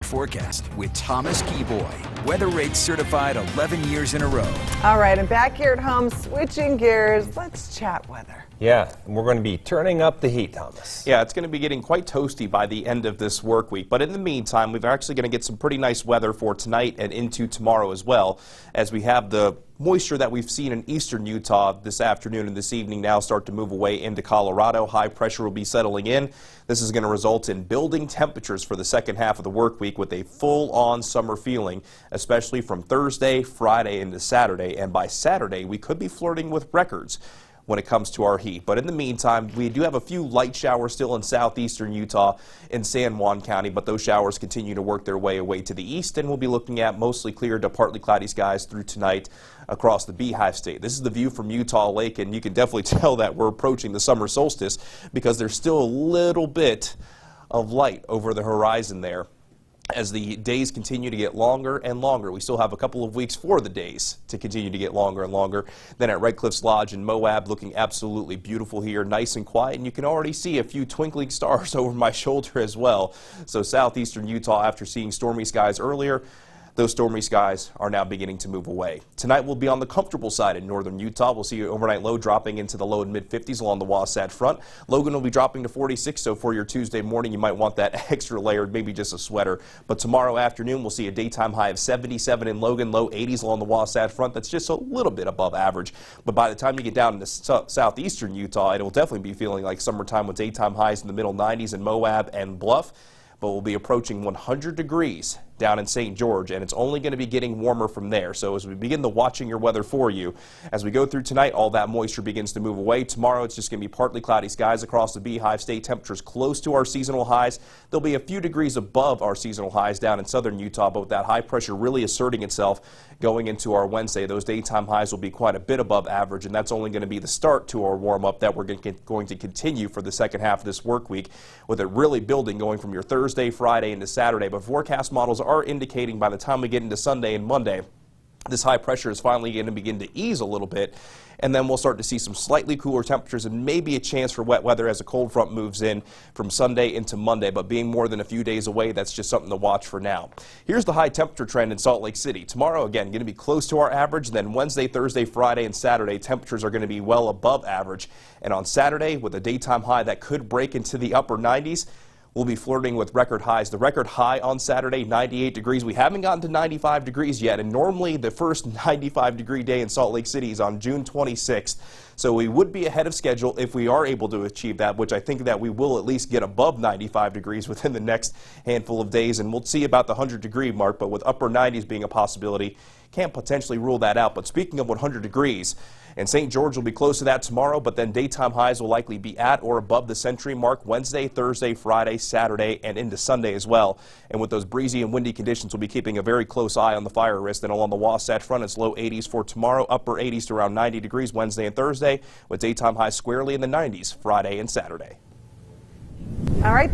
forecast with Thomas Geboy. Weather rates certified 11 years in a row. All right, and back here at home, switching gears, let's chat weather. Yeah, and we're going to be turning up the heat, Thomas. Yeah, it's going to be getting quite toasty by the end of this work week. But in the meantime, we're actually going to get some pretty nice weather for tonight and into tomorrow as well, as we have the moisture that we've seen in eastern Utah this afternoon and this evening now start to move away into Colorado. High pressure will be settling in. This is going to result in building temperatures for the second half of the work week with a full-on summer feeling, especially from Thursday, Friday into Saturday. And by Saturday, we could be flirting with records when it comes to our heat. But in the meantime, we do have a few light showers still in southeastern Utah in San Juan County, but those showers continue to work their way away to the east, and we'll be looking at mostly clear to partly cloudy skies through tonight across the Beehive State. This is the view from Utah Lake, and you can definitely tell that we're approaching the summer solstice because there's still a little bit of light over the horizon there. As the days continue to get longer and longer, we still have a couple of weeks for the days to continue to get longer and longer. Then at Red Cliffs Lodge in Moab, looking absolutely beautiful here, nice and quiet, and you can already see a few twinkling stars over my shoulder as well. So southeastern Utah, after seeing stormy skies earlier, those stormy skies are now beginning to move away. Tonight we'll be on the comfortable side in northern Utah. We'll see an overnight low dropping into the low and mid-50s along the Wasatch Front. Logan will be dropping to 46, so for your Tuesday morning you might want that extra layer, maybe just a sweater. But tomorrow afternoon we'll see a daytime high of 77 in Logan, low 80s along the Wasatch Front. That's just a little bit above average. But by the time you get down into southeastern Utah, it will definitely be feeling like summertime with daytime highs in the middle 90s in Moab and Bluff. But we'll be approaching 100 degrees down in St. George, and it's only going to be getting warmer from there. So as we begin the watching your weather for you, as we go through tonight, all that moisture begins to move away. Tomorrow, it's just going to be partly cloudy skies across the Beehive State. Temperatures close to our seasonal highs. There'll be a few degrees above our seasonal highs down in southern Utah, but with that high pressure really asserting itself going into our Wednesday, those daytime highs will be quite a bit above average, and that's only going to be the start to our warm-up that we're going to continue for the second half of this work week, with it really building going from your Thursday, Friday into Saturday. But forecast models are indicating by the time we get into Sunday and Monday, this high pressure is finally going to begin to ease a little bit, and then we'll start to see some slightly cooler temperatures and maybe a chance for wet weather as a cold front moves in from Sunday into Monday. But being more than a few days away, that's just something to watch for now. Here's the high temperature trend in Salt Lake City. Tomorrow, again, going to be close to our average. Then Wednesday, Thursday, Friday, and Saturday, temperatures are going to be well above average. And on Saturday, with a daytime high that could break into the upper 90s, we'll be flirting with record highs. The record high on Saturday, 98 degrees. We haven't gotten to 95 degrees yet, and normally the first 95-degree day in Salt Lake City is on June 26th. So we would be ahead of schedule if we are able to achieve that, which I think that we will at least get above 95 degrees within the next handful of days, and we'll see about the 100-degree mark, but with upper 90s being a possibility, can't potentially rule that out. But speaking of 100 degrees, and St. George will be close to that tomorrow, but then daytime highs will likely be at or above the century mark Wednesday, Thursday, Friday, Saturday, and into Sunday as well. And with those breezy and windy conditions, we'll be keeping a very close eye on the fire risk. And along the Wasatch Front, it's low 80s for tomorrow, upper 80s to around 90 degrees Wednesday and Thursday, with daytime highs squarely in the 90s Friday and Saturday. All right.